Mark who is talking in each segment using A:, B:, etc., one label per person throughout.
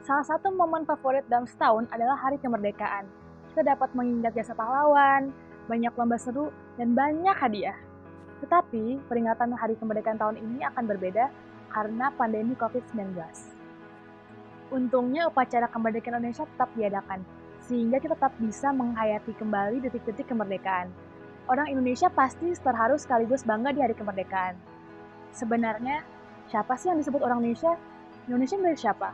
A: Salah satu momen favorit dalam setahun adalah Hari Kemerdekaan. Kita dapat mengingat jasa pahlawan, banyak lomba seru, dan banyak hadiah. Tetapi, peringatan Hari Kemerdekaan tahun ini akan berbeda karena pandemi COVID-19. Untungnya upacara kemerdekaan Indonesia tetap diadakan, sehingga kita tetap bisa menghayati kembali detik-detik kemerdekaan. Orang Indonesia pasti terharu sekaligus bangga di Hari Kemerdekaan. Sebenarnya, siapa sih yang disebut orang Indonesia? Indonesia milik siapa?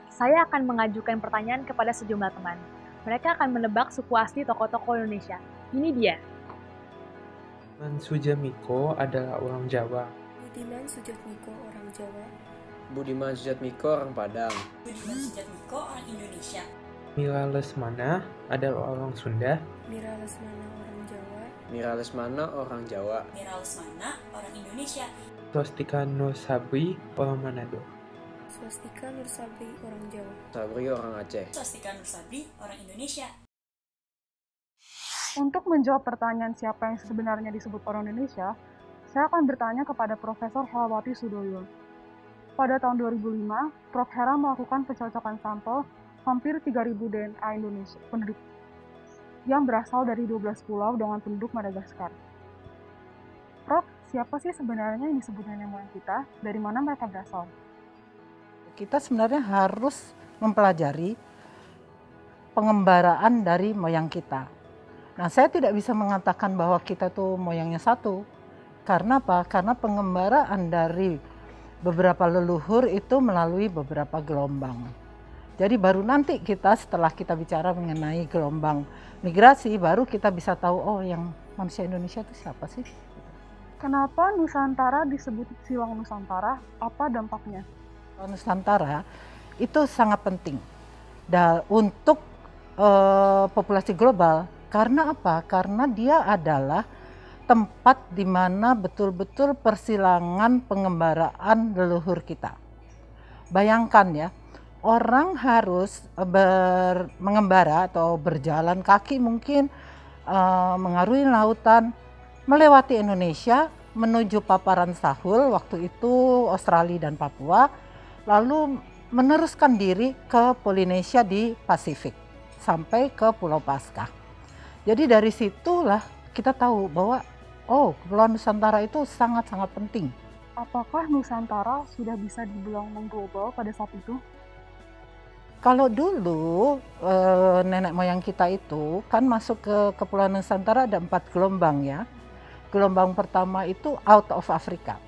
A: Saya akan mengajukan pertanyaan kepada sejumlah teman. Mereka akan menebak suku asli tokoh-tokoh Indonesia. Ini dia.
B: Budiman Sujatmiko adalah orang Jawa.
C: Budiman Sujatmiko orang Jawa.
D: Budiman Sujatmiko orang Padang.
E: Budiman Sujatmiko orang Indonesia.
B: Mira Lesmana adalah orang Sunda.
C: Mira Lesmana orang Jawa.
D: Mira Lesmana orang Jawa.
E: Mira Lesmana orang Indonesia.
B: Swastika Nur Sabri orang Manado.
C: Swastika Nur Sabri orang Jawa.
D: Sabri orang Aceh.
E: Swastika Nur Sabri orang Indonesia.
A: Untuk menjawab pertanyaan siapa yang sebenarnya disebut orang Indonesia, saya akan bertanya kepada Profesor Helawati Sudoyo. Pada tahun 2005, Prof. Hera melakukan pencocokan sampel hampir 3.000 DNA Indonesia penduduk yang berasal dari 12 pulau dengan penduduk Madagaskar. Prof, siapa sih sebenarnya yang disebut nenek moyang kita? Dari mana mereka berasal?
F: Kita sebenarnya harus mempelajari pengembaraan dari moyang kita. Nah, saya tidak bisa mengatakan bahwa kita tuh moyangnya satu. Karena apa? Karena pengembaraan dari beberapa leluhur itu melalui beberapa gelombang. Jadi baru nanti kita setelah kita bicara mengenai gelombang migrasi, baru kita bisa tahu, oh yang manusia Indonesia itu siapa sih?
A: Kenapa Nusantara disebut Silang Nusantara? Apa dampaknya?
F: Nusantara itu sangat penting untuk populasi global. Karena apa? Karena dia adalah tempat di mana betul-betul persilangan pengembaraan leluhur kita. Bayangkan ya, orang harus mengembara atau berjalan kaki mungkin mengarungi lautan, melewati Indonesia, menuju paparan Sahul, waktu itu Australia dan Papua, lalu meneruskan diri ke Polinesia di Pasifik, sampai ke Pulau Paskah. Jadi dari situlah kita tahu bahwa Kepulauan Nusantara itu sangat-sangat penting.
A: Apakah Nusantara sudah bisa dibilang mengglobal pada saat itu?
F: Kalau dulu nenek moyang kita itu kan masuk ke Kepulauan Nusantara ada 4 gelombang ya. Gelombang pertama itu out of Africa.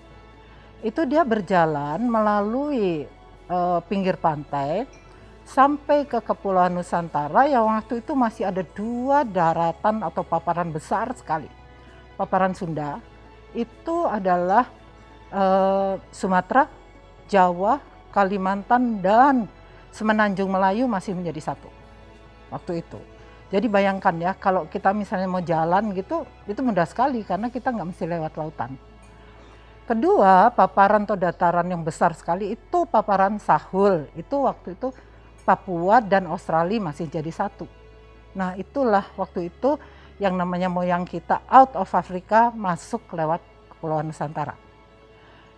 F: Itu dia berjalan melalui pinggir pantai sampai ke Kepulauan Nusantara yang waktu itu masih ada 2 daratan atau paparan besar sekali. Paparan Sunda itu adalah Sumatera, Jawa, Kalimantan, dan Semenanjung Melayu masih menjadi satu waktu itu. Jadi bayangkan ya, kalau kita misalnya mau jalan gitu, itu mudah sekali karena kita nggak mesti lewat lautan. Kedua, paparan atau dataran yang besar sekali itu paparan Sahul. Itu waktu itu Papua dan Australia masih jadi satu. Nah itulah waktu itu yang namanya moyang kita out of Africa masuk lewat Kepulauan Nusantara.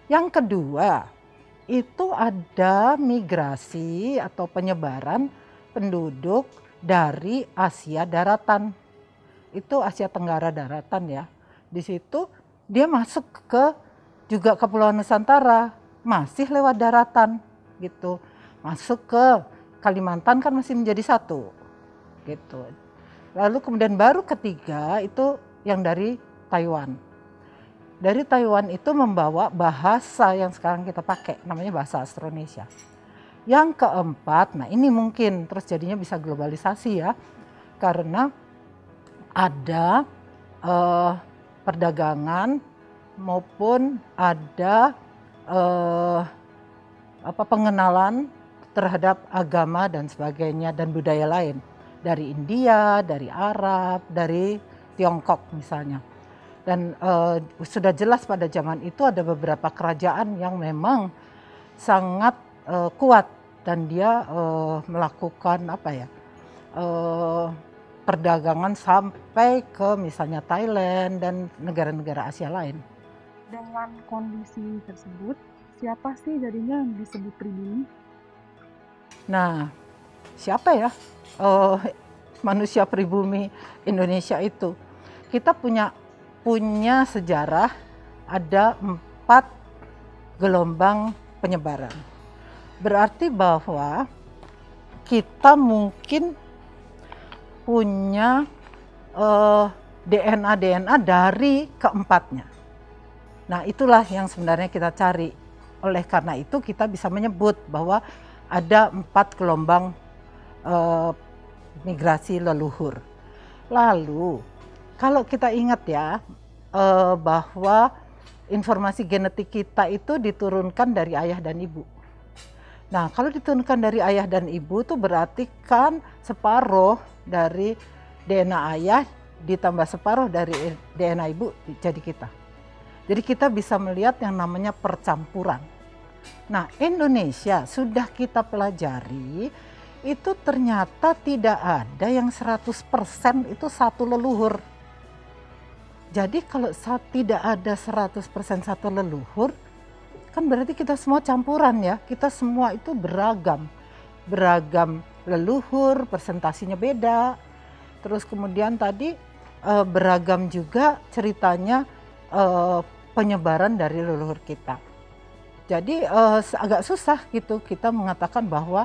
F: Yang kedua, itu ada migrasi atau penyebaran penduduk dari Asia daratan. Itu Asia Tenggara daratan ya. Di situ dia masuk ke juga Kepulauan Nusantara, masih lewat daratan gitu. Masuk ke Kalimantan kan masih menjadi satu gitu. Lalu kemudian baru ketiga itu yang dari Taiwan. Dari Taiwan itu membawa bahasa yang sekarang kita pakai, namanya bahasa Austronesia. Yang keempat, nah ini mungkin terus jadinya bisa globalisasi ya, karena ada perdagangan maupun ada pengenalan terhadap agama dan sebagainya dan budaya lain dari India, dari Arab, dari Tiongkok misalnya. Dan sudah jelas pada zaman itu ada beberapa kerajaan yang memang sangat kuat dan dia melakukan perdagangan sampai ke misalnya Thailand dan negara-negara Asia lain.
A: Dengan kondisi tersebut, siapa sih jadinya yang disebut pribumi?
F: Nah, siapa ya manusia pribumi Indonesia itu? Kita punya sejarah, ada 4 gelombang penyebaran. Berarti bahwa kita mungkin punya DNA dari keempatnya. Nah, itulah yang sebenarnya kita cari. Oleh karena itu kita bisa menyebut bahwa ada 4 gelombang migrasi leluhur. Lalu, kalau kita ingat ya, bahwa informasi genetik kita itu diturunkan dari ayah dan ibu. Nah, kalau diturunkan dari ayah dan ibu itu berarti kan separuh dari DNA ayah ditambah separuh dari DNA ibu jadi kita. Jadi kita bisa melihat yang namanya percampuran. Nah, Indonesia sudah kita pelajari, itu ternyata tidak ada yang 100% itu satu leluhur. Jadi kalau tidak ada 100% satu leluhur, kan berarti kita semua campuran ya, kita semua itu beragam. Beragam leluhur, presentasinya beda. Terus kemudian tadi beragam juga ceritanya penyebaran dari leluhur kita. Jadi agak susah gitu kita mengatakan bahwa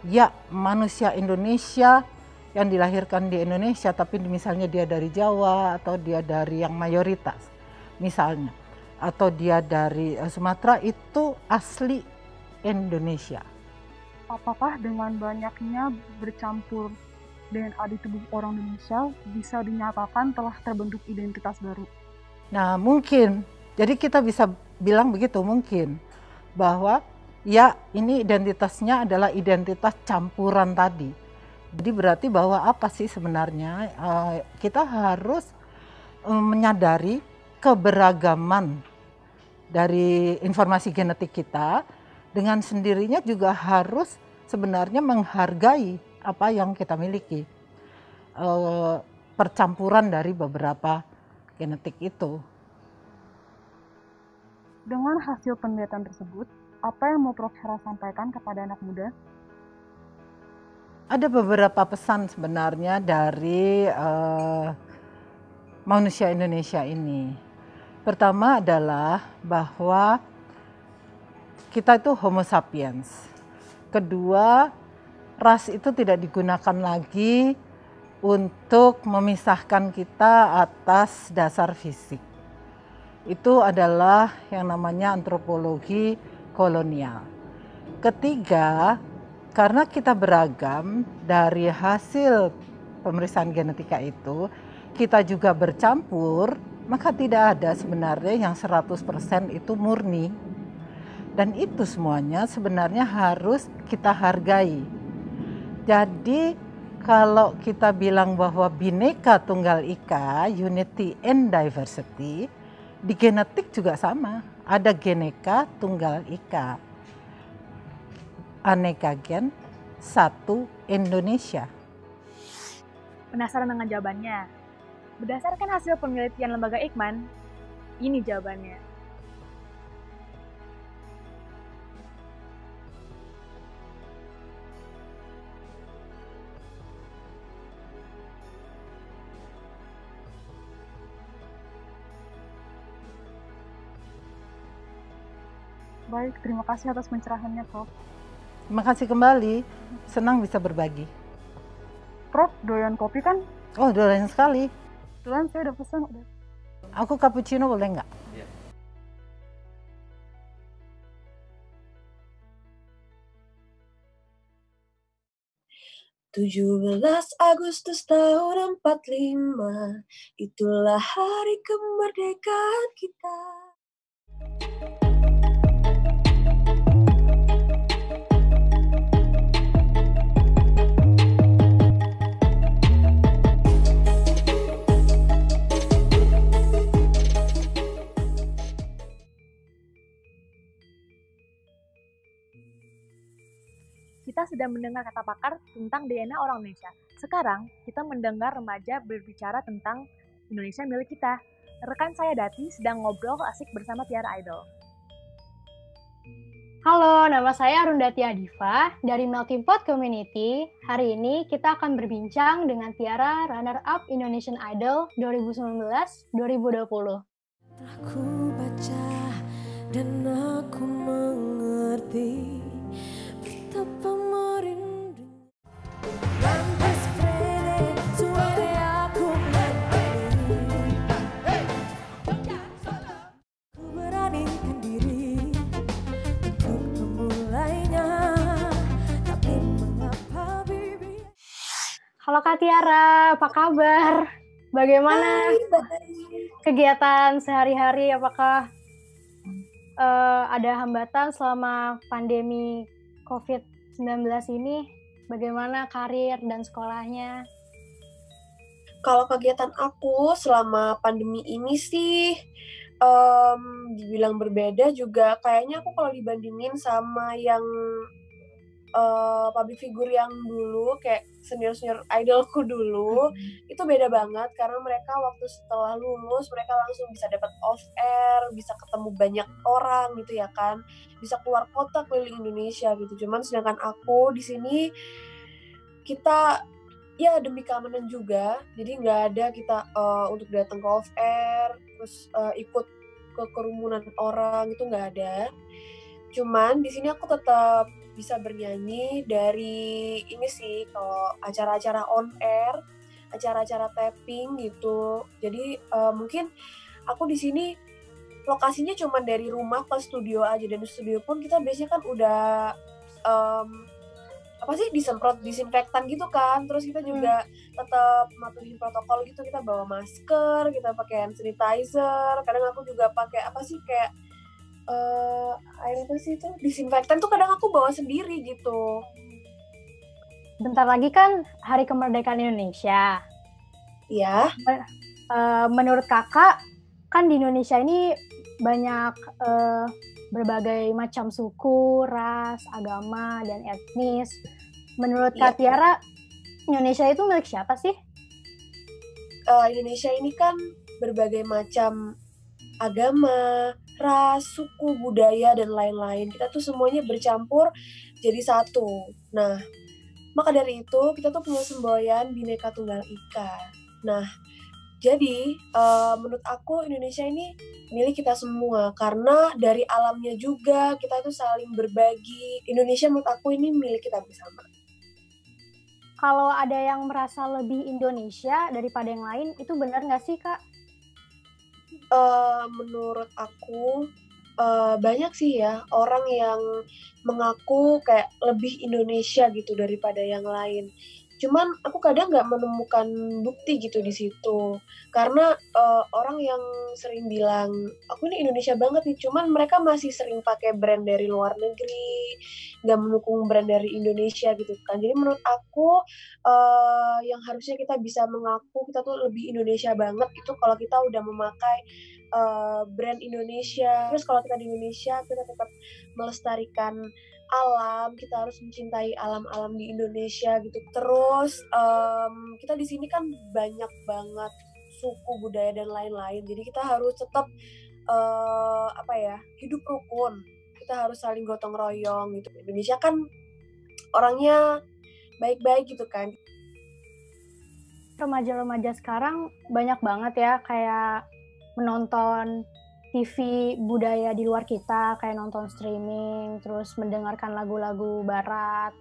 F: ya manusia Indonesia yang dilahirkan di Indonesia tapi misalnya dia dari Jawa atau dia dari yang mayoritas misalnya atau dia dari Sumatera itu asli Indonesia.
A: Apakah dengan banyaknya bercampur DNA di tubuh orang Indonesia bisa dinyatakan telah terbentuk identitas baru?
F: Nah, mungkin. Jadi kita bisa bilang begitu mungkin bahwa ya ini identitasnya adalah identitas campuran tadi. Jadi berarti bahwa apa sih sebenarnya kita harus menyadari keberagaman dari informasi genetik kita, dengan sendirinya juga harus sebenarnya menghargai apa yang kita miliki, percampuran dari beberapa genetik itu.
A: Dengan hasil penelitian tersebut, apa yang mau Prof. Hera sampaikan kepada anak muda?
F: Ada beberapa pesan sebenarnya dari manusia Indonesia ini. Pertama adalah bahwa kita itu Homo sapiens. Kedua, ras itu tidak digunakan lagi untuk memisahkan kita atas dasar fisik. Itu adalah yang namanya antropologi kolonial. Ketiga, karena kita beragam dari hasil pemeriksaan genetika itu, kita juga bercampur, maka tidak ada sebenarnya yang 100% itu murni. Dan itu semuanya sebenarnya harus kita hargai. Jadi kalau kita bilang bahwa Bhinneka Tunggal Ika, unity and diversity, di genetik juga sama. Ada Bhinneka Tunggal Ika. Aneka gen, satu Indonesia.
G: Penasaran dengan jawabannya? Berdasarkan hasil penelitian lembaga Eijkman, ini jawabannya.
A: Baik, terima kasih atas pencerahannya, Prof.
F: Terima kasih kembali, senang bisa berbagi.
A: Prof, doyan kopi kan?
F: Oh, doyan sekali.
A: Kebetulan saya udah pesan.
F: Aku cappuccino boleh nggak?
B: Ya.
H: "17 Agustus tahun 45, itulah hari kemerdekaan kita."
G: Kita sudah mendengar kata pakar tentang DNA orang Indonesia. Sekarang, kita mendengar remaja berbicara tentang Indonesia milik kita. Rekan saya Dati sedang ngobrol asik bersama Tiara Idol.
I: Halo, nama saya Arundati Adifa dari Melting Pot Community. Hari ini kita akan berbincang dengan Tiara, runner-up Indonesian Idol 2019-2020.
J: Aku baca dan aku mengerti betapa merindu. Lantas pede suara aku berdiri. Ku beranikan diri untuk memulainya. Tapi mengapa bibi?
I: Halo Kak Tiara, apa kabar? Bagaimana kegiatan sehari-hari? Apakah ada hambatan selama pandemi COVID-19 ini? Bagaimana karir dan sekolahnya?
H: Kalau kegiatan aku selama pandemi ini sih dibilang berbeda juga. Kayaknya aku kalau dibandingin sama yang public figure yang dulu, kayak senior-senior idolku dulu, itu beda banget karena mereka waktu setelah lulus mereka langsung bisa dapat off air, bisa ketemu banyak orang gitu ya kan, bisa keluar kota keliling Indonesia gitu. Cuman sedangkan aku di sini kita ya demi keamanan juga, jadi nggak ada kita untuk datang ke off air terus ikut ke kerumunan orang, itu nggak ada. Cuman di sini aku tetap bisa bernyanyi dari ini sih, kalau acara-acara on air, acara-acara tapping gitu. Jadi mungkin aku di sini lokasinya cuma dari rumah ke studio aja, dan di studio pun kita biasanya kan udah disemprot disinfektan gitu kan. Terus kita juga tetap mematuhi protokol gitu, kita bawa masker, kita pakai hand sanitizer. Kadang aku juga pakai kayak air apa sih itu, disinfektan tuh kadang aku bawa sendiri gitu.
I: Bentar lagi kan Hari Kemerdekaan Indonesia.
H: Iya.
I: Menurut kakak, kan di Indonesia ini banyak berbagai macam suku, ras, agama, dan etnis. Menurut Kak Tiara, Indonesia itu milik siapa sih?
H: Indonesia ini kan berbagai macam agama, ras, suku, budaya, dan lain-lain. Kita tuh semuanya bercampur jadi satu. Nah, maka dari itu kita tuh punya semboyan Bhinneka Tunggal Ika. Nah, jadi menurut aku Indonesia ini milik kita semua, karena dari alamnya juga kita itu saling berbagi. Indonesia menurut aku ini milik kita bersama.
I: Kalau ada yang merasa lebih Indonesia daripada yang lain, itu benar nggak sih, Kak?
H: Menurut aku banyak sih ya orang yang mengaku kayak lebih Indonesia gitu daripada yang lain. Cuman aku kadang nggak menemukan bukti gitu di situ, karena orang yang sering bilang aku ini Indonesia banget nih, cuman mereka masih sering pakai brand dari luar negeri, nggak mendukung brand dari Indonesia gitu kan. Jadi menurut aku yang harusnya kita bisa mengaku kita tuh lebih Indonesia banget itu kalau kita udah memakai brand Indonesia. Terus kalau kita di Indonesia kita tetap melestarikan alam, kita harus mencintai alam-alam di Indonesia gitu. Terus kita di sini kan banyak banget suku, budaya, dan lain-lain. Jadi kita harus tetap hidup rukun. Kita harus saling gotong royong gitu. Indonesia kan orangnya baik-baik gitu kan.
I: Remaja-remaja sekarang banyak banget ya kayak menonton TV budaya di luar kita, kayak nonton streaming, terus mendengarkan lagu-lagu barat.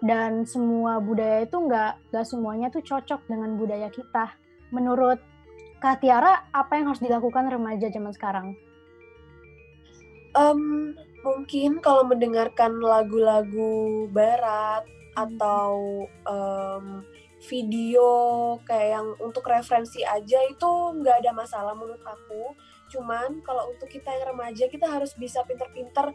I: Dan semua budaya itu nggak semuanya tuh cocok dengan budaya kita. Menurut Kak Tiara, apa yang harus dilakukan remaja zaman sekarang?
H: Mungkin kalau mendengarkan lagu-lagu barat atau video kayak yang untuk referensi aja itu nggak ada masalah menurut aku. Cuman kalau untuk kita yang remaja, kita harus bisa pintar-pintar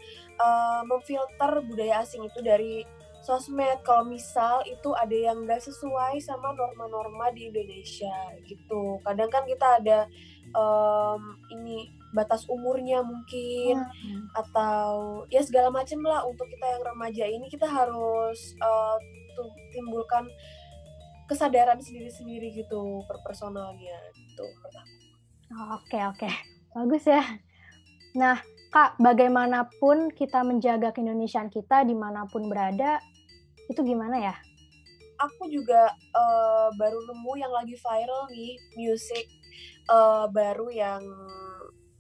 H: memfilter budaya asing itu dari sosmed. Kalau misal itu ada yang nggak sesuai sama norma-norma di Indonesia gitu. Kadang kan kita ada batas umurnya mungkin, atau ya segala macam lah. Untuk kita yang remaja ini kita harus timbulkan kesadaran sendiri-sendiri gitu per personalnya gitu.
I: Oke. Bagus ya. Nah, Kak, bagaimanapun kita menjaga keindonesiaan kita dimanapun berada, itu gimana ya?
H: Aku juga baru nemu yang lagi viral nih, musik baru yang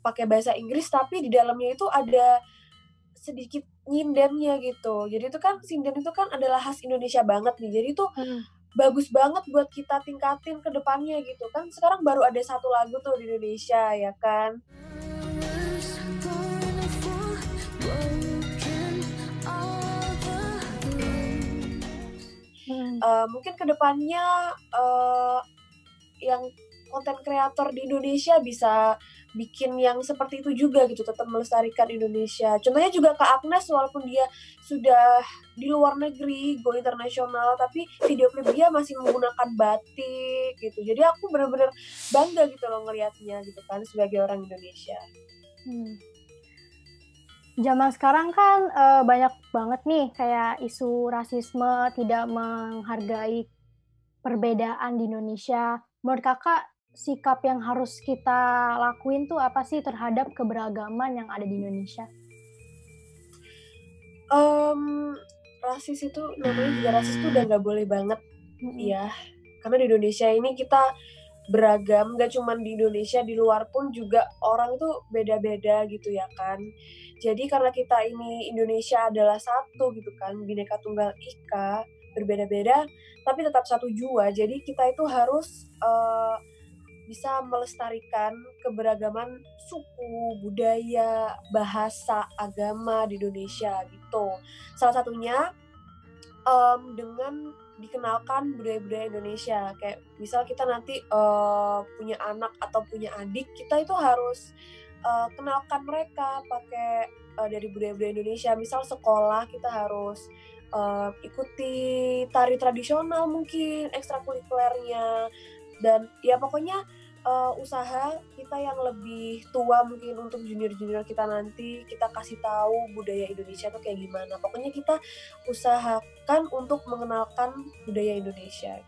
H: pakai bahasa Inggris tapi di dalamnya itu ada sedikit nyindennya gitu. Jadi itu kan sinden itu kan adalah khas Indonesia banget nih. Jadi itu bagus banget buat kita tingkatin ke depannya gitu kan. Sekarang baru ada satu lagu tuh di Indonesia ya kan. Mungkin kedepannya yang konten kreator di Indonesia bisa bikin yang seperti itu juga gitu, tetap melestarikan Indonesia. Contohnya juga Kak Agnes, walaupun dia sudah di luar negeri, go internasional, tapi video klip dia masih menggunakan batik gitu. Jadi aku benar-benar bangga gitu loh ngelihatnya gitu kan sebagai orang Indonesia.
I: Zaman sekarang kan banyak banget nih kayak isu rasisme, tidak menghargai perbedaan di Indonesia. Menurut kakak, sikap yang harus kita lakuin tuh apa sih terhadap keberagaman yang ada di Indonesia?
H: Rasis itu namanya juga rasis itu udah nggak boleh banget ya. Karena di Indonesia ini kita beragam, nggak cuma di Indonesia, di luar pun juga orang tuh beda-beda gitu ya kan. Jadi karena kita ini Indonesia adalah satu gitu kan, Bhinneka Tunggal Ika, berbeda-beda tapi tetap satu jua. Jadi kita itu harus bisa melestarikan keberagaman suku, budaya, bahasa, agama di Indonesia gitu. Salah satunya dengan dikenalkan budaya-budaya Indonesia. Kayak misal kita nanti punya anak atau punya adik, kita itu harus kenalkan mereka pakai dari budaya-budaya Indonesia. Misal sekolah kita harus ikuti tari tradisional mungkin, ekstrakurikulernya. Dan ya pokoknya usaha kita yang lebih tua mungkin untuk junior-junior kita nanti, kita kasih tahu budaya Indonesia tuh kayak gimana. Pokoknya kita usahakan untuk mengenalkan budaya Indonesia.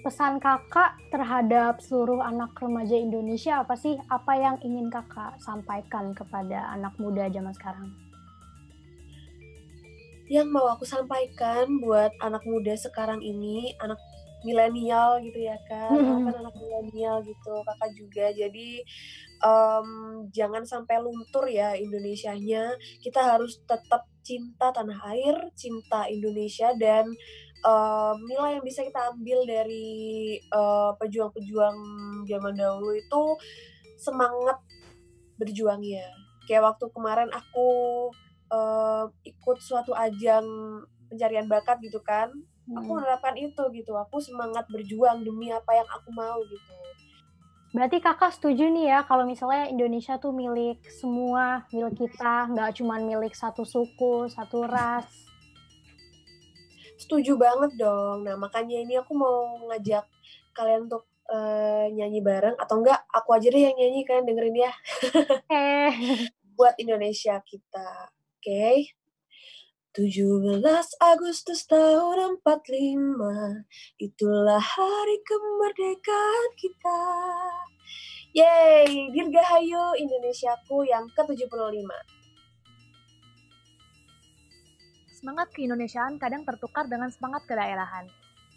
I: Pesan kakak terhadap seluruh anak remaja Indonesia apa sih? Apa yang ingin kakak sampaikan kepada anak muda zaman sekarang?
H: Yang mau aku sampaikan buat anak muda sekarang ini, anak milenial gitu ya kan, kan anak milenial gitu, kakak juga. Jadi jangan sampai luntur ya Indonesianya. Kita harus tetap cinta tanah air, cinta Indonesia, dan nilai yang bisa kita ambil dari pejuang-pejuang zaman dahulu itu semangat berjuangnya. Kayak waktu kemarin aku ikut suatu ajang pencarian bakat gitu kan, aku menerapkan itu gitu. Aku semangat berjuang demi apa yang aku mau gitu.
I: Berarti kakak setuju nih ya kalau misalnya Indonesia tuh milik semua, milik kita, nggak cuma milik satu suku, satu ras.
H: Setuju banget dong. Nah makanya ini aku mau ngajak kalian untuk nyanyi bareng, atau enggak aku aja deh yang nyanyi, kalian dengerin ya. Buat Indonesia kita, oke? 17 Agustus tahun 45, itulah hari kemerdekaan kita. Yeay, Dirgahayu Indonesiaku yang ke-75.
G: Semangat keindonesiaan kadang tertukar dengan semangat kedaerahan.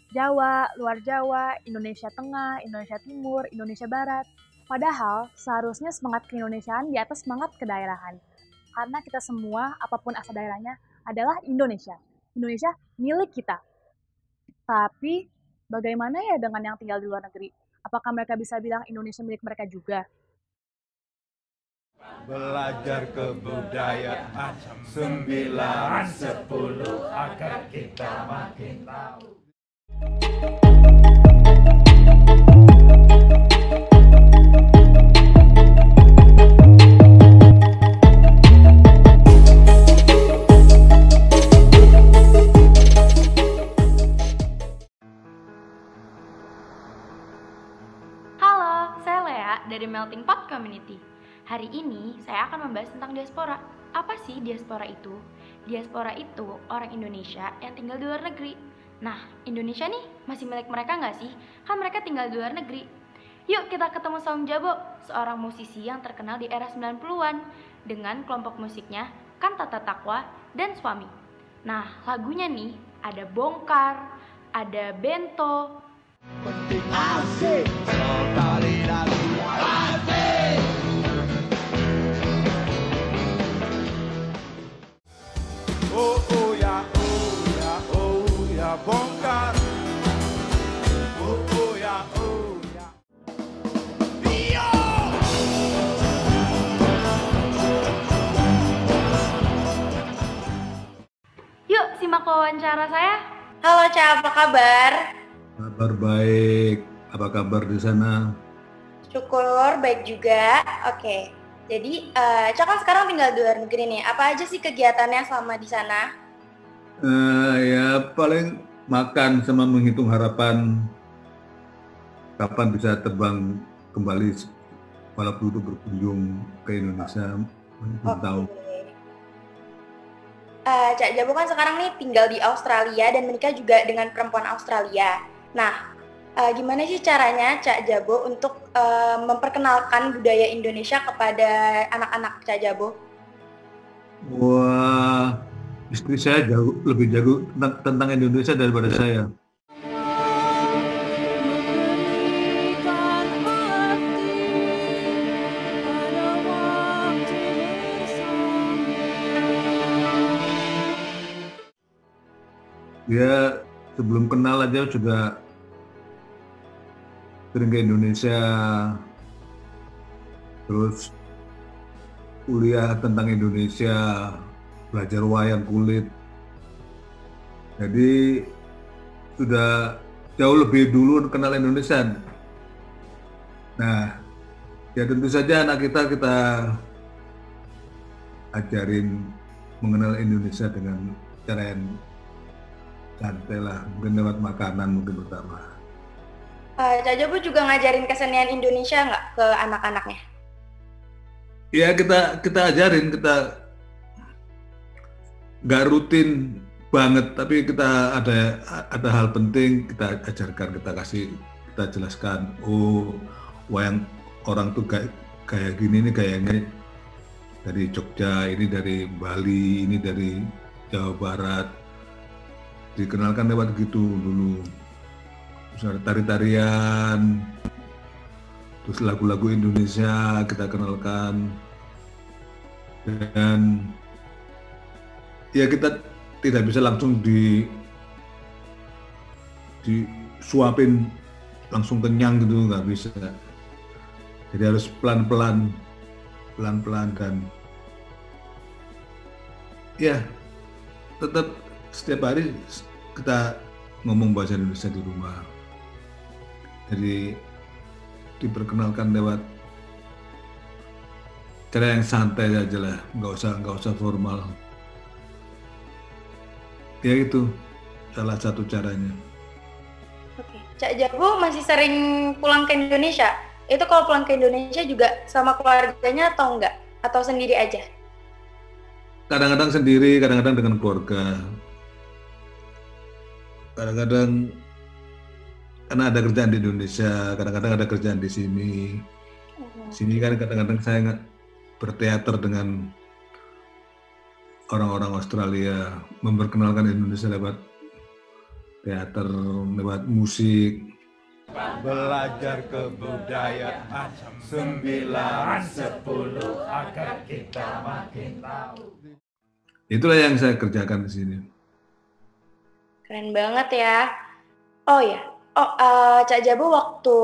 G: Jawa, luar Jawa, Indonesia Tengah, Indonesia Timur, Indonesia Barat. Padahal seharusnya semangat keindonesiaan di atas semangat kedaerahan. Karena kita semua, apapun asal daerahnya, adalah Indonesia. Indonesia milik kita. Tapi bagaimana ya dengan yang tinggal di luar negeri? Apakah mereka bisa bilang Indonesia milik mereka juga?
K: Belajar kebudayaan 9, 10 agar kita makin tahu.
L: Halo, saya Lea dari Melting Pot Community. Hari ini saya akan membahas tentang diaspora. Apa sih diaspora itu? Diaspora itu orang Indonesia yang tinggal di luar negeri. Nah, Indonesia nih masih milik mereka nggak sih? Kan mereka tinggal di luar negeri. Yuk kita ketemu Saung Jabo, seorang musisi yang terkenal di era 90-an dengan kelompok musiknya Kantata Takwa dan Suami. Nah, lagunya nih ada Bongkar, ada Bento.
K: Asik, sekali lagi asik. Oh oh ya, oh ya, oh ya, bongkar. Oh oh ya, oh ya. Dio!
L: Yuk simak wawancara saya. Halo Ca, apa kabar?
M: Kabar baik, apa kabar di sana?
L: Syukur, baik juga. Oke, jadi Ca kan sekarang tinggal di luar negeri nih. Apa aja sih kegiatannya selama di sana?
M: Ya paling makan sama menghitung harapan kapan bisa terbang kembali walaupun itu berkunjung ke Indonesia, belum tahu.
L: Cak Jabo kan sekarang nih tinggal di Australia dan menikah juga dengan perempuan Australia. Nah, gimana sih caranya Cak Jabo untuk memperkenalkan budaya Indonesia kepada anak-anak Cak Jabo?
M: Wah, istri saya lebih jago tentang Indonesia daripada saya. Dia sebelum kenal aja sudah sering ke Indonesia, terus kuliah tentang Indonesia, belajar wayang kulit. Jadi sudah jauh lebih dulu kenal Indonesia. Nah, ya tentu saja anak kita ajarin mengenal Indonesia dengan cara yang santai lah, mungkin lewat makanan mungkin pertama.
L: Cak Jabo juga ngajarin kesenian Indonesia nggak ke anak-anaknya?
M: Ya kita ajarin, kita nggak rutin banget, tapi kita ada hal penting kita ajarkan, kita jelaskan. Oh, wayang orang tuh kayak gini nih, kayaknya dari Jogja, ini dari Bali, ini dari Jawa Barat. Dikenalkan lewat gitu dulu. Terus ada tari-tarian, terus lagu-lagu Indonesia kita kenalkan. Dan ya kita tidak bisa langsung disuapin langsung kenyang gitu, nggak bisa. Jadi harus pelan-pelan dan ya tetap setiap hari kita ngomong bahasa Indonesia di rumah. Jadi diperkenalkan lewat cara yang santai aja lah, nggak usah formal. Ya itu salah satu caranya.
L: Oke, Cak Jabo masih sering pulang ke Indonesia. Itu kalau pulang ke Indonesia juga sama keluarganya atau enggak? Atau sendiri aja?
M: Kadang-kadang sendiri, kadang-kadang dengan keluarga. Kadang-kadang karena ada kerjaan di Indonesia, kadang-kadang ada kerjaan di sini. Sini kan kadang-kadang saya berteater dengan orang-orang Australia, memperkenalkan Indonesia lewat teater, lewat musik.
K: Belajar kebudayaan 9-10 agar kita makin tahu.
M: Itulah yang saya kerjakan di sini.
L: Keren banget ya. Oh ya, Cak Jabo waktu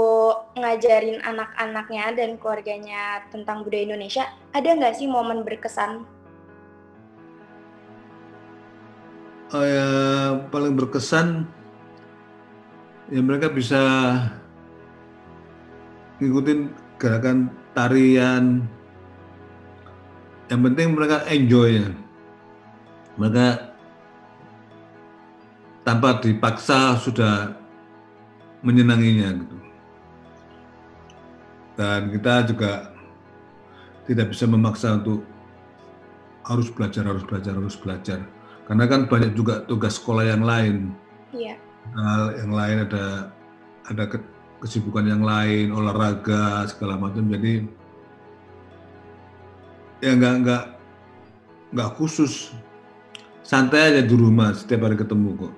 L: ngajarin anak-anaknya dan keluarganya tentang budaya Indonesia, ada nggak sih momen berkesan?
M: Ya, paling berkesan ya mereka bisa ngikutin gerakan tarian. Yang penting mereka enjoy ya. Mereka tanpa dipaksa sudah menyenanginya gitu. Dan kita juga tidak bisa memaksa untuk harus belajar. Karena kan banyak juga tugas sekolah yang lain.
L: Iya.
M: Yang lain ada kesibukan yang lain, olahraga segala macam. Jadi ya nggak khusus, santai aja di rumah, setiap hari ketemu kok.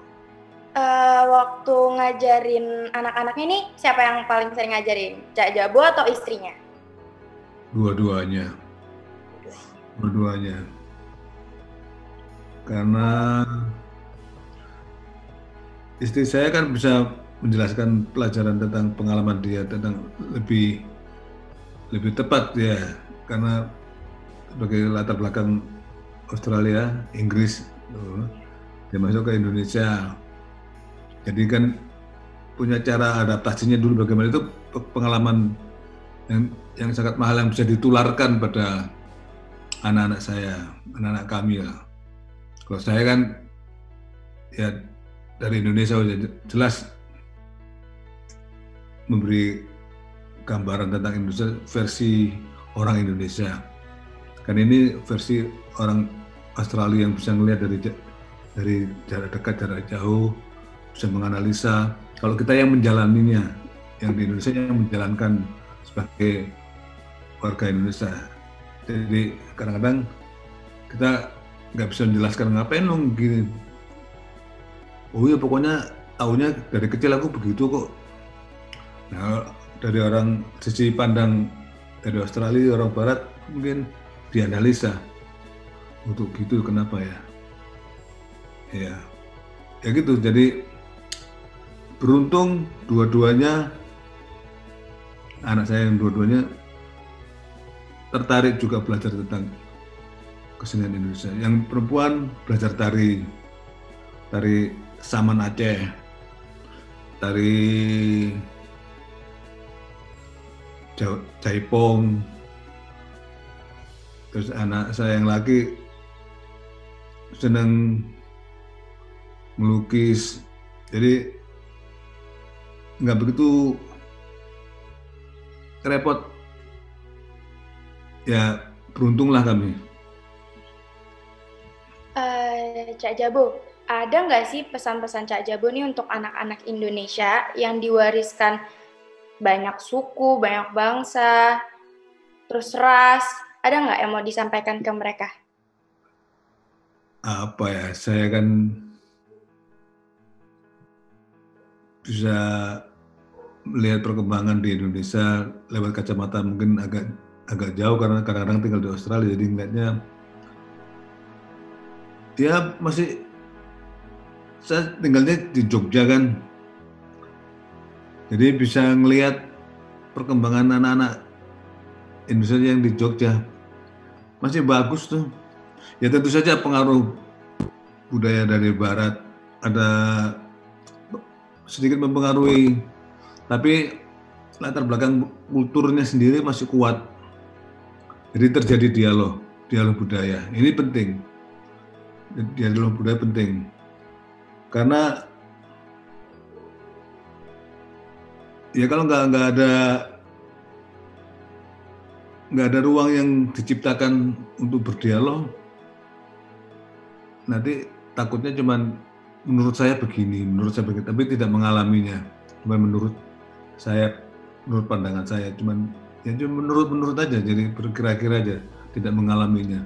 N: Waktu ngajarin anak-anaknya nih, siapa yang paling sering ngajarin? Cak Jabo atau istrinya?
M: Dua-duanya. Karena istri saya kan bisa menjelaskan pelajaran tentang pengalaman dia, tentang lebih tepat ya, karena sebagai latar belakang Australia, Inggris, dia masuk ke Indonesia. Jadi kan punya cara adaptasinya dulu bagaimana, itu pengalaman yang sangat mahal yang bisa ditularkan pada anak-anak saya, anak-anak kami lah. Kalau saya kan ya dari Indonesia udah jelas memberi gambaran tentang Indonesia versi orang Indonesia. Kan ini versi orang Australia yang bisa melihat dari jarak dekat, jarak jauh, bisa menganalisa. Kalau kita yang menjalaninya, yang di Indonesia yang menjalankan sebagai warga Indonesia. Jadi kadang-kadang kita nggak bisa menjelaskan ngapain dong gini. Oh ya pokoknya tahunya dari kecil aku begitu kok. Nah dari orang sisi pandang dari Australia, orang Barat mungkin dianalisa. Untuk gitu kenapa ya? Ya gitu. Jadi beruntung dua-duanya, anak saya yang dua-duanya tertarik juga belajar tentang kesenian Indonesia. Yang perempuan belajar tari Saman Aceh, tari Jaipong. Terus anak saya yang laki senang melukis. Jadi nggak begitu repot. Ya beruntunglah kami.
N: Cak Jabo, ada nggak sih pesan-pesan Cak Jabo nih untuk anak-anak Indonesia yang diwariskan banyak suku, banyak bangsa, terus ras? Ada nggak yang mau disampaikan ke mereka?
M: Apa ya, saya kan bisa melihat perkembangan di Indonesia lewat kacamata mungkin agak jauh karena kadang-kadang tinggal di Australia, jadi ngeliatnya dia masih, saya tinggalnya di Jogja kan, jadi bisa ngelihat perkembangan anak-anak Indonesia yang di Jogja masih bagus tuh. Ya tentu saja pengaruh budaya dari Barat ada sedikit mempengaruhi, tapi latar belakang kulturnya sendiri masih kuat. Jadi terjadi dialog budaya. Ini penting. Dialog budaya penting. Karena ya kalau nggak ada ruang yang diciptakan untuk berdialog, nanti takutnya cuman menurut saya begini, tapi tidak mengalaminya. Cuma menurut saya, menurut pandangan saya, cuma menurut aja, jadi berkira-kira aja, tidak mengalaminya,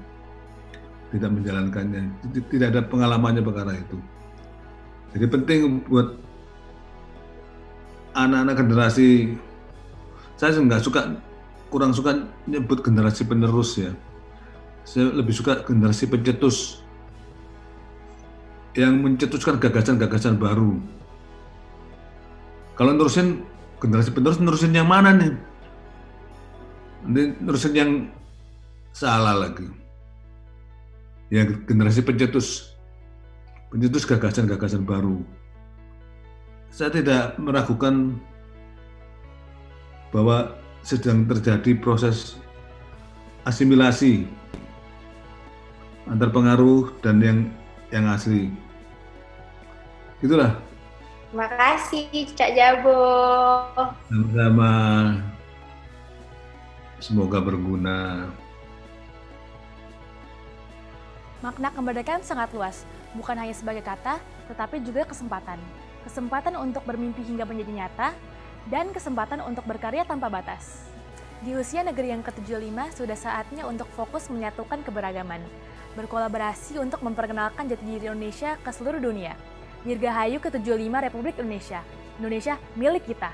M: tidak menjalankannya, tidak ada pengalamannya perkara itu. Jadi penting buat anak-anak generasi, saya kurang suka nyebut generasi penerus ya. Saya lebih suka generasi pencetus, yang mencetuskan gagasan-gagasan baru. Kalau nerusin generasi penerus, nerusin yang mana nih? Nanti nerusin yang salah lagi. Ya generasi pencetus gagasan-gagasan baru. Saya tidak meragukan bahwa sedang terjadi proses asimilasi antar pengaruh dan yang asli. Itulah.
N: Terima kasih Cak Jabo.
M: Sama-sama. Semoga berguna.
G: Makna kemerdekaan sangat luas, bukan hanya sebagai kata, tetapi juga kesempatan. Kesempatan untuk bermimpi hingga menjadi nyata, dan kesempatan untuk berkarya tanpa batas. Di usia negeri yang ke-75, sudah saatnya untuk fokus menyatukan keberagaman, berkolaborasi untuk memperkenalkan jati diri Indonesia ke seluruh dunia. Dirgahayu ke-75 Republik Indonesia. Indonesia milik kita.